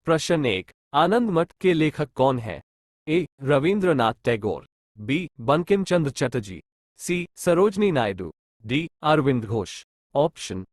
प्रश्न 1, आनंद मठ के लेखक कौन है? A. Rabindranath Tagore, B. Bankim Chandra Chatterjee, C. Sarojini Naidu, D. Aurobindo Ghosh. Option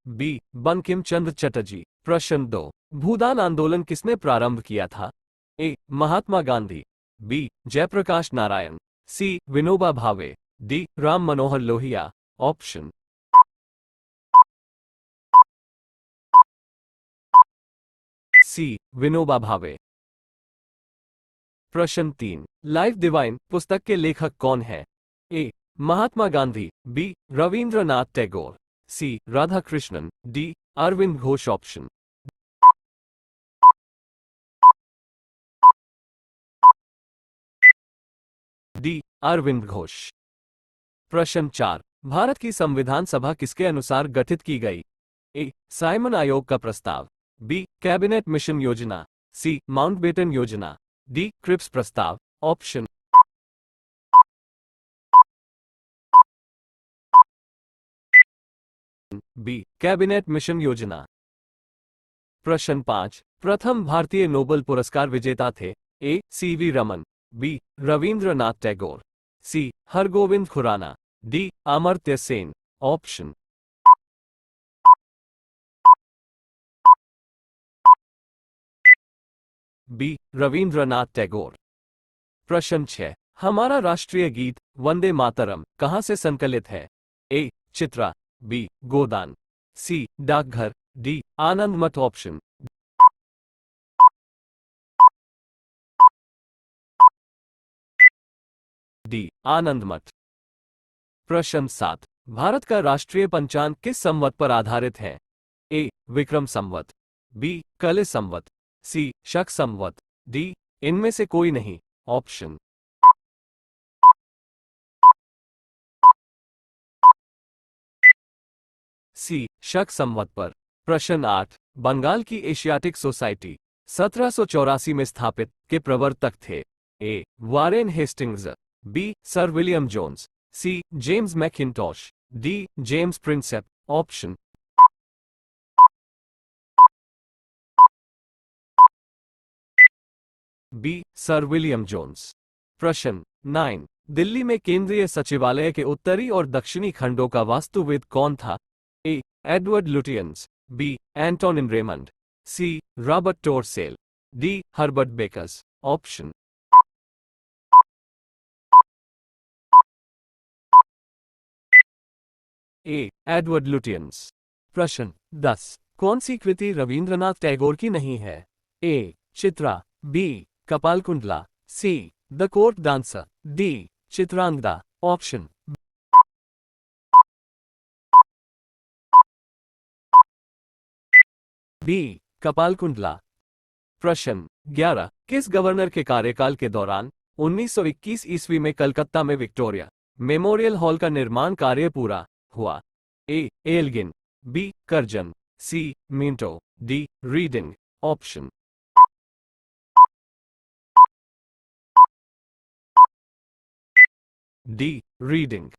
B. Bankim Chandra Chatterjee. प्रश्न 2, भूदान आंदोलन किसने प्रारंभ किया था? A. Mahatma Gandhi, B. Jayaprakash Narayan, C. Vinoba Bhave, D. Ram Manohar Lohia. Option C. Vinoba Bhave. प्रश्न 3, लाइफ डिवाइन पुस्तक के लेखक कौन है? A. Mahatma Gandhi, B. Rabindranath Tagore, C. Radha Krishnan, D. Aurobindo Ghosh. Option D. Aurobindo Ghosh. प्रश्न 4, भारत की संविधान सभा किसके अनुसार गठित की गई? ए. साइमन आयोग का प्रस्ताव, बी. कैबिनेट मिशन योजना, सी. माउंटबेटन योजना, डी. क्रिप्स प्रस्ताव। Option B. कैबिनेट मिशन योजना। प्रश्न 5, प्रथम भारतीय नोबेल पुरस्कार विजेता थे? A. C V Raman, B. Rabindranath Tagore, C. Hargobind Khorana, D. Amartya Sen. Option B. Rabindranath Tagore. प्रश्न 6, हमारा राष्ट्रीय गीत वंदे मातरम कहां से संकलित है? ए. चित्रा, बी. गोदान, सी. डाकघर, डी. आनंद मठ। Option D. आनंद मठ। प्रश्न 7, भारत का राष्ट्रीय पंचांग किस संवत पर आधारित है? ए. विक्रम संवत, बी. कलि संवत, सी. शक संवत, डी. इनमें से कोई नहीं। Option C. शक संवत पर। प्रश्न 8, बंगाल की एशियाटिक सोसाइटी 1784 में स्थापित के प्रवर्तक थे? A. Warren Hastings, B. Sir William Jones, C. James Mackintosh, D. James Prinsep. Option B. Sir William Jones. प्रश्न 9, दिल्ली में केंद्रीय सचिवालय के उत्तरी और दक्षिणी खंडों का वास्तुविद कौन था? A. Edward Lutyens, B. Antonin Raymond, C. Robert Tor Russell, D. Herbert Bakers. Option A. Edward Lutyens. प्रश्न 10, कौन सी कृति रविंद्रनाथ टैगोर की नहीं है? A. Chitra, B. Kapalkundala, C. The court dancer, D. Chitrangada. Option B. Kapalkundala. प्रश्न 11, किस गवर्नर के कार्यकाल के दौरान 1921 ईस्वी में कलकत्ता में विक्टोरिया मेमोरियल हॉल का निर्माण कार्य पूरा हुआ? A. Elgin, B. Curzon, C. Minto, D. Reading. Option D. Reading.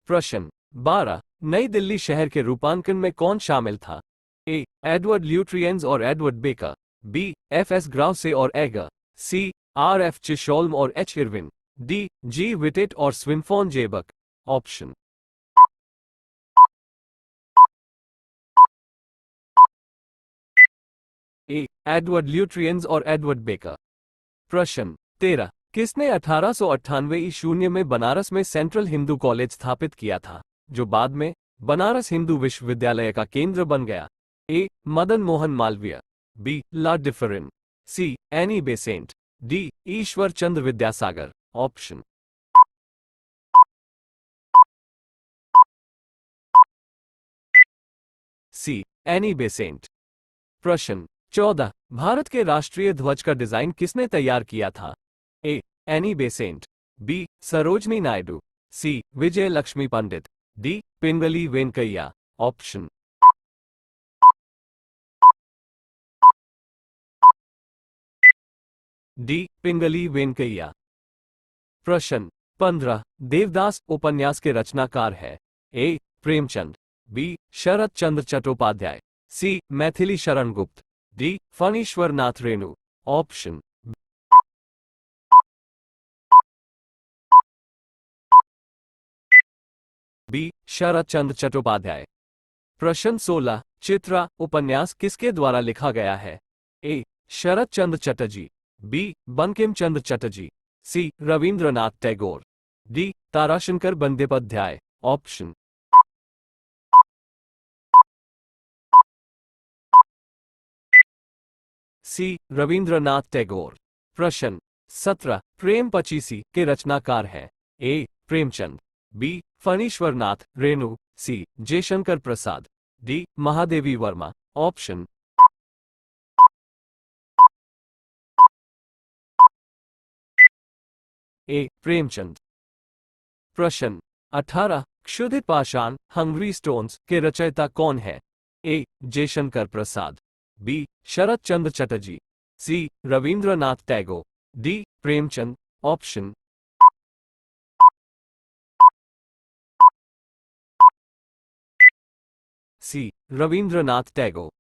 प्रश्न 12, नई दिल्ली शहर के रूपांकन में कौन शामिल था? ए. एडवर्ड ल्यूट्रियंस और Edward Baker, B. F S Growse और एगर, सी. आर एफ चिशोल्म और H Irwin, D. G Wittet और स्विम्फोन जेबक। Option A. एडवर्ड ल्यूट्रियंस और एडवर्ड बेकर। प्रश्न 13, किसने 1898 में बनारस में सेंट्रल हिंदू कॉलेज स्थापित किया था, जो बाद में बनारस हिंदू विश्वविद्यालय का केंद्र बन गया? A. Madan Mohan Malaviya, B. Lord Dufferin, C. Annie Besant, D. Ishwar Chandra Vidyasagar. Option C. Annie Besant. प्रश्न 14, भारत के राष्ट्रीय ध्वज का डिजाइन किसने तैयार किया था? A. Annie Besant, B. Sarojini Naidu, C. Vijay Lakshmi Pandit, D. Pingali Venkayya. Option D. Pingali Venkayya. प्रश्न 15, देवदास उपन्यास के रचनाकार है? A Premchand, B Sarat Chandra Chattopadhyay, C Maithili Sharan Gupt, D Phanishwar Nath Renu. Option B Sarat Chandra Chattopadhyay. प्रश्न 16, चित्रा उपन्यास किसके द्वारा लिखा गया है? A Sarat Chandra Chatterjee, B Bankim Chandra Chatterjee, C Rabindranath Tagore, D Tarashankar Bandyopadhyay. Option C Rabindranath Tagore. प्रश्न 17, प्रेम पचीसी के रचनाकार हैं? A Premchand, B Phanishwar Nath Renu, C Jaishankar Prasad, D Mahadevi Verma. Option A Premchand. प्रश्न 18, क्षुधित पाषाण हंग्री स्टोन्स के रचयिता कौन है? A Jaishankar Prasad, B Sarat Chandra Chatterjee, C Rabindranath Tagore, D Premchand. Option C Rabindranath Tagore.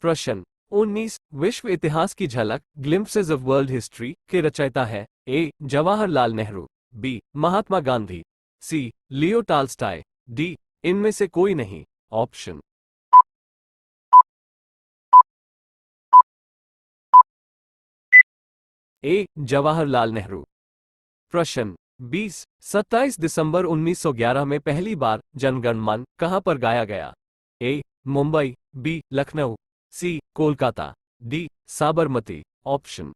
प्रश्न 19, विश्व इतिहास की झलक ग्लिम्पसेस ऑफ वर्ल्ड हिस्ट्री के रचयिता है? ए जवाहरलाल नेहरू, बी महात्मा गांधी, सी लियो टाल्स्टाय, डी इनमें से कोई नहीं। Option A Jawaharlal Nehru. प्रश्न 20, 27 दिसंबर 1911 में पहली बार जनगण मन कहां पर गाया गया? A Mumbai, B Lucknow, C Kolkata, D Sabarmati. Option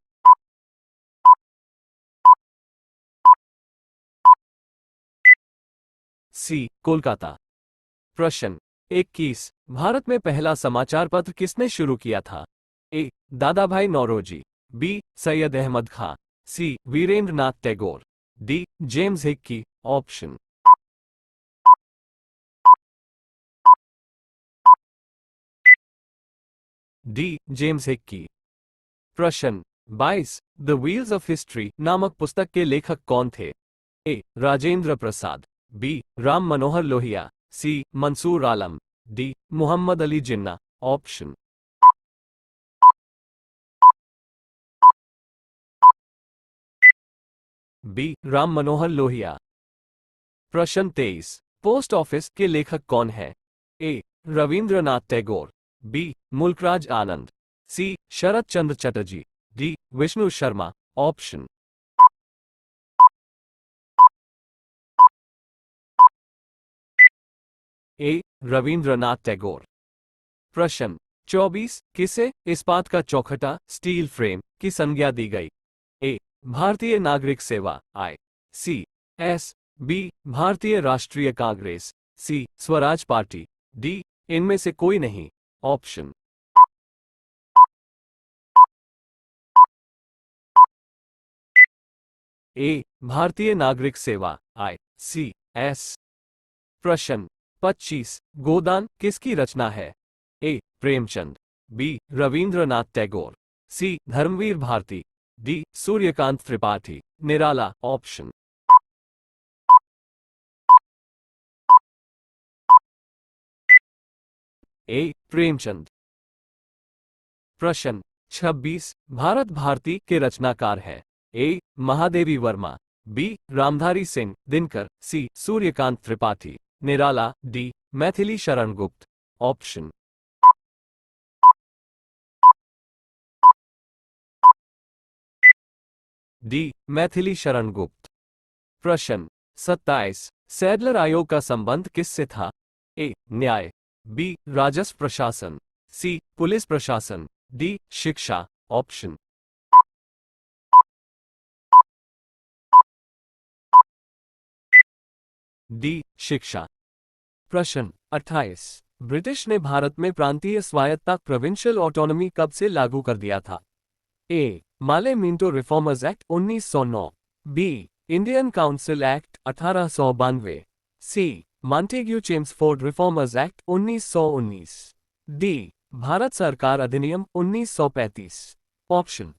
C Kolkata. प्रश्न 21, भारत में पहला समाचार पत्र किसने शुरू किया था? A Dadabhai Naoroji, B Syed Ahmad Khan, C Virendra Nath Tagore, D James Hicky. Option D James Hicky. प्रश्न 22, द व्हील्स ऑफ हिस्ट्री नामक पुस्तक के लेखक कौन थे? A Rajendra Prasad, B Ram Manohar Lohia, C Mansoor Alam, D Mohammad Ali Jinnah. Option B Ram Manohar Lohia. प्रश्न 23, पोस्ट ऑफिस के लेखक कौन है? A Rabindranath Tagore, B Mulk Raj Anand, C Sarat Chandra Chatterjee, D Vishnu Sharma. Option A Rabindranath Tagore. प्रश्न 24, किसे इस्पात का चौखटा स्टील फ्रेम की संज्ञा दी गई? ए भारतीय नागरिक सेवा आई सी एस, बी भारतीय राष्ट्रीय कांग्रेस, सी स्वराज पार्टी, डी इनमें से कोई नहीं। ऑप्शन ए भारतीय नागरिक सेवा आई सी एस। प्रश्न 25, गोदान किसकी रचना है? A Premchand, B Rabindranath Tagore, C Dharamvir Bharati, D Suryakant Tripathi. Nirala. Option A Premchand. प्रश्न 26, भारत भारती के रचनाकार है? A Mahadevi Verma, B Ramdhari Singh Dinkar, C Suryakant Tripathi. Nirala. D Maithili Sharan Gupt. Option D Maithili Sharan गुप्त। प्रश्न 27, सैडलर आयोग का संबंध किससे था? ए न्याय, बी राजस्व प्रशासन, सी पुलिस प्रशासन, डी शिक्षा। ऑप्शन डी शिक्षा। प्रश्न 28, ब्रिटिश ने भारत में प्रांतीय स्वायत्तता प्रोविंशियल ऑटोनॉमी कब से लागू कर दिया था? A Morley Minto reformers act 1909, B Indian council act 1892, C Montagu Chelmsford reformers act 1919, D Bharat सरकार अधिनियम 1935। ऑप्शन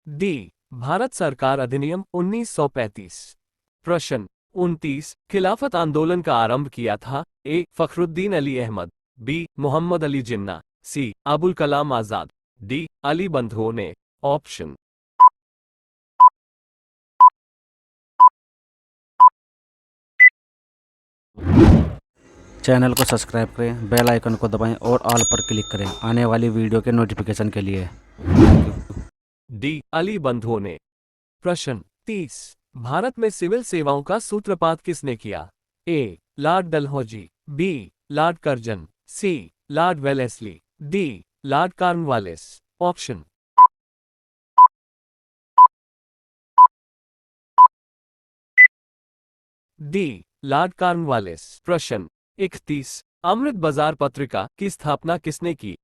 डी भारत सरकार अधिनियम 1935। प्रश्न 29 खिलाफत आंदोलन का आरंभ किया था। ए फखरुद्दीन अली अहमद, बी मोहम्मद अली जिन्ना, सी अबुल कलाम आजाद, डी अली बंधुओं ने। ऑप्शन चैनल को सब्सक्राइब करें, बेल आइकन को दबाएं और ऑल पर क्लिक करें आने वाली वीडियो के नोटिफिकेशन के लिए। डी अली बंधुओं ने। प्रश्न 30 भारत में सिविल सेवाओं का सूत्रपात किसने किया? A Lord Dalhousie, B Lord Curzon, C Lord Wellesley, D Lord Cornwallis. Option D Lord Cornwallis. प्रश्न 31 अमृत बाजार पत्रिका की स्थापना किसने की?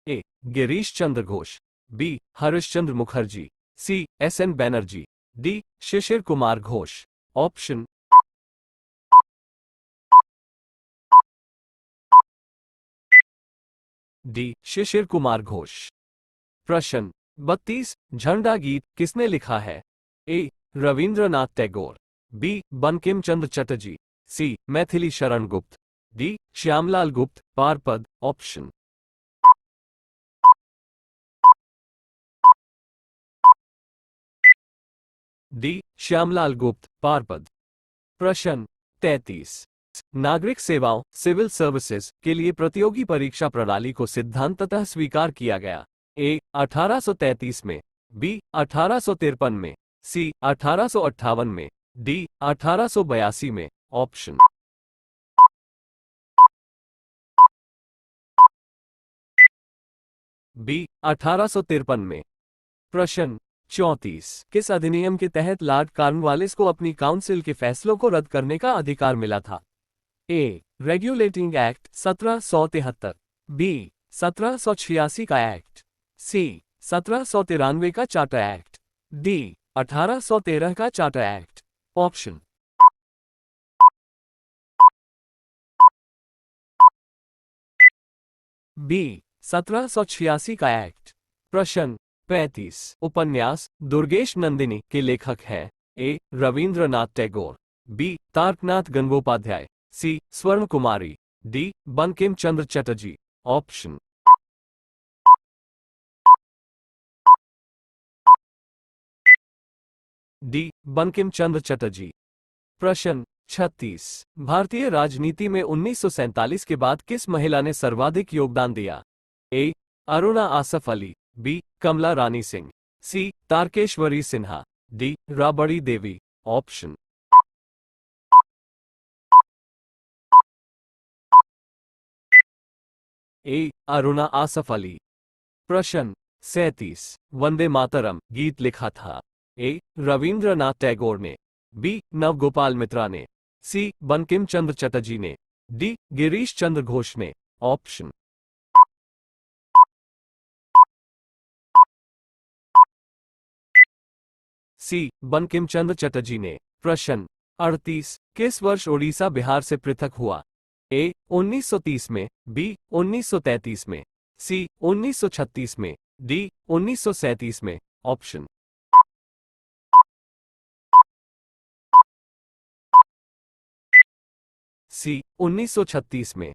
A Girish Chandra Ghosh, B Harishchandra Mukherjee, C S N. Banerjee, D Shishir Kumar Ghosh. Option D Shishir Kumar Ghosh. प्रश्न 32 झंडा गीत किसने लिखा है? A Rabindranath Tagore, B Bankim Chandra Chatterjee, C Maithili Sharan Gupt, D Shyamlal गुप्त पारपद। ऑप्शन डी श्यामलाल गुप्त पारपद। प्रश्न 33 नागरिक सेवाओं सिविल सर्विसेज के लिए प्रतियोगी परीक्षा प्रणाली को सिद्धांततः स्वीकार किया गया। ए 1833 में, बी 1853 में, सी 1858 में, डी 1882 में। ऑप्शन बी 1853 में। प्रश्न 34 किस अधिनियम के तहत लॉर्ड कॉर्नवालिस को अपनी काउंसिल के फैसलों को रद्द करने का अधिकार मिला था? ए रेगुलेटिंग एक्ट 1773, बी 1786 का एक्ट, सी 1793 का चार्टर एक्ट, डी 1813 का चार्टर एक्ट। ऑप्शन बी 1786 का एक्ट। प्रश्न 35 उपन्यास दुर्गेश नंदिनी के लेखक हैं? ए रविंद्रनाथ टैगोर, बी तारकनाथ गंगोपाध्याय, सी स्वर्ण कुमारी, D Bankim Chandra Chatterjee. Option D Bankim Chandra Chatterjee. प्रश्न 36 भारतीय राजनीति में 1947 के बाद किस महिला ने सर्वाधिक योगदान दिया? A Aruna Asaf Ali, B Kamla Rani Singh, C Tarkeshwari Sinha, D Rabri Devi. Option A Aruna Asaf Ali. प्रश्न 37 वंदे मातरम गीत लिखा था? ए रविंद्रनाथ टैगोर ने, बी नवगोपाल मित्रा ने, सी बंकिम चंद्र चटर्जी ने, डी गिरीश चंद्र घोष ने। ऑप्शन सी बंकिम चंद्र चटर्जी ने। प्रश्न 38 किस वर्ष ओडिशा बिहार से पृथक हुआ? ए 1930 में, बी 1933 में, सी 1936 में, डी 1937 में। ऑप्शन सी 1936 में।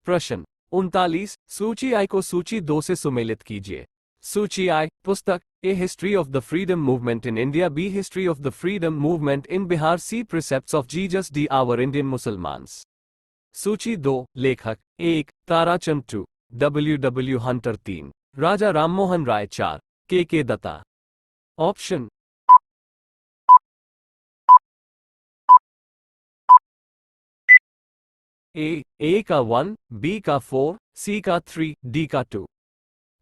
प्रश्न 39 सूची आई को सूची 2 से सुमेलित कीजिए। सूची आई पुस्तक A history of the freedom movement in India, B history of the freedom movement in Bihar, C precepts of Jesus, D our Indian Musalmans. सूची 2 लेखक 1 Tarachand, 2 W Hunter, 3 Raja Rammohan Roy, 4 K Dutta. Option A का 1, बी का 4, सी का 3, डी का 2।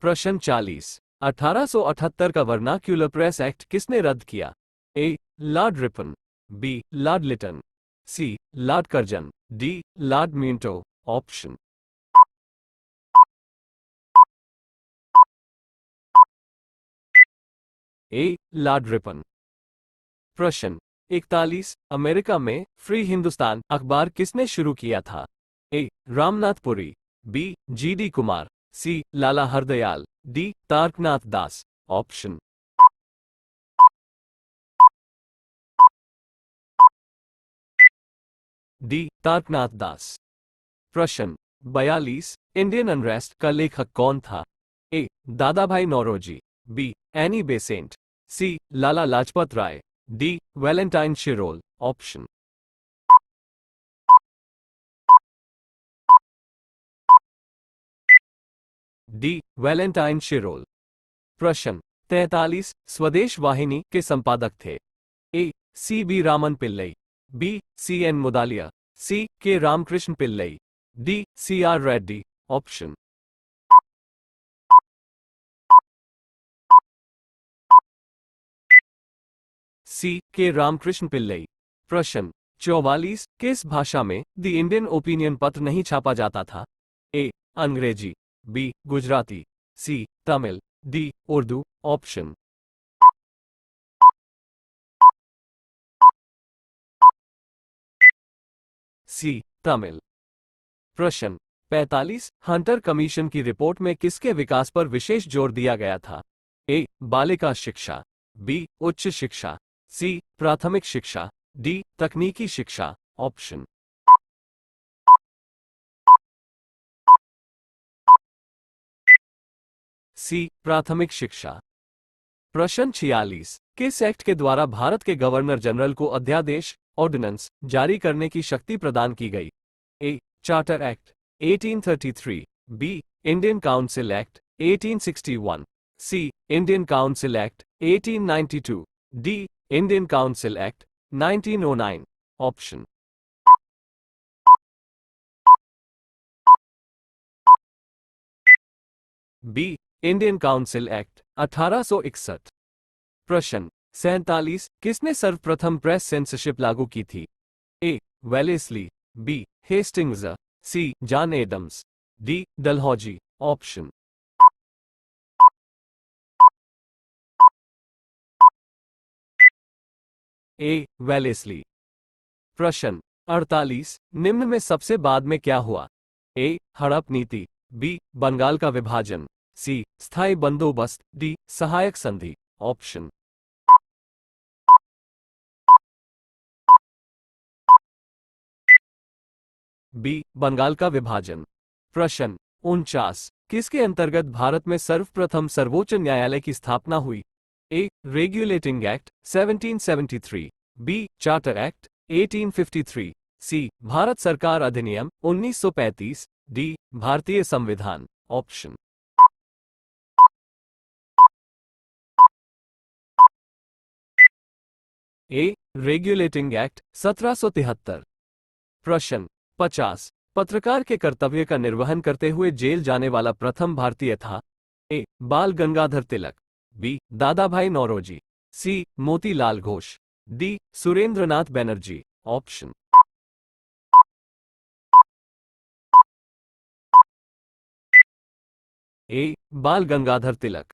प्रश्न 40 1878 का vernacular press act किसने रद्द किया? A Lord Ripon, B Lord Lytton, C Lord Curzon, D Lord Minto. Option A Lord Ripon. प्रश्न 41 अमेरिका में फ्री हिंदुस्तान अखबार किसने शुरू किया था? ए रामनाथपुरी, बी जी.डी. कुमार, सी लाला हरदयाल, डी तारकनाथ दास। ऑप्शन डी तारकनाथ दास। प्रश्न 42, इंडियन अनरेस्ट का लेखक कौन था? A Dadabhai Naoroji, B Annie Besant, C Lala Lajpat Rai, D Valentine Chirol. Option D Valentine Chirol. प्रश्न 43, स्वदेश वाहिनी के संपादक थे? A C B Raman Pillai, B C N Mudaliar, C K Ramakrishna Pillai, D C R Reddy. Option C K Ramakrishna Pillai. प्रश्न 44, किस भाषा में द इंडियन ओपिनियन पत्र नहीं छापा जाता था? A Angrezi, B Gujarati, C Tamil, D Urdu. Option C Tamil. प्रश्न 45, हंटर कमीशन की रिपोर्ट में किसके विकास पर विशेष जोर दिया गया था? ए बालिका शिक्षा, बी उच्च शिक्षा, सी प्राथमिक शिक्षा, डी तकनीकी शिक्षा। ऑप्शन सी प्राथमिक शिक्षा। प्रश्न 46, किस एक्ट के द्वारा भारत के गवर्नर जनरल को अध्यादेश ऑर्डिनेंस जारी करने की शक्ति प्रदान की गई? A charter act 1833, B Indian council act 1861, C Indian council act 1892, D Indian council act 1909। Option B Indian council act 1861। प्रश्न 47, किसने सर्वप्रथम प्रेस सेंसरशिप लागू की थी? A Wellesley, B Hastings, C John Adams, D Dalhousie. Option A Wellesley. प्रश्न 48, निम्न में सबसे बाद में क्या हुआ? ए हड़प नीति, बी बंगाल का विभाजन, सी स्थायी बंदोबस्त, डी सहायक संधि। ऑप्शन बी बंगाल का विभाजन। प्रश्न 49, किसके अंतर्गत भारत में सर्वप्रथम सर्वोच्च न्यायालय की स्थापना हुई? A regulating act 1773, B charter act 1853, C Bharat सरकार अधिनियम 1935, डी भारतीय संविधान। Option A regulating act 1773। प्रश्न 50, पत्रकार के कर्तव्य का निर्वहन करते हुए जेल जाने वाला प्रथम भारतीय था? ए बाल गंगाधर तिलक, B Dadabhai Naoroji, C Motilal Ghosh, D Surendranath Banerjee. Option A Bal Gangadhar Tilak.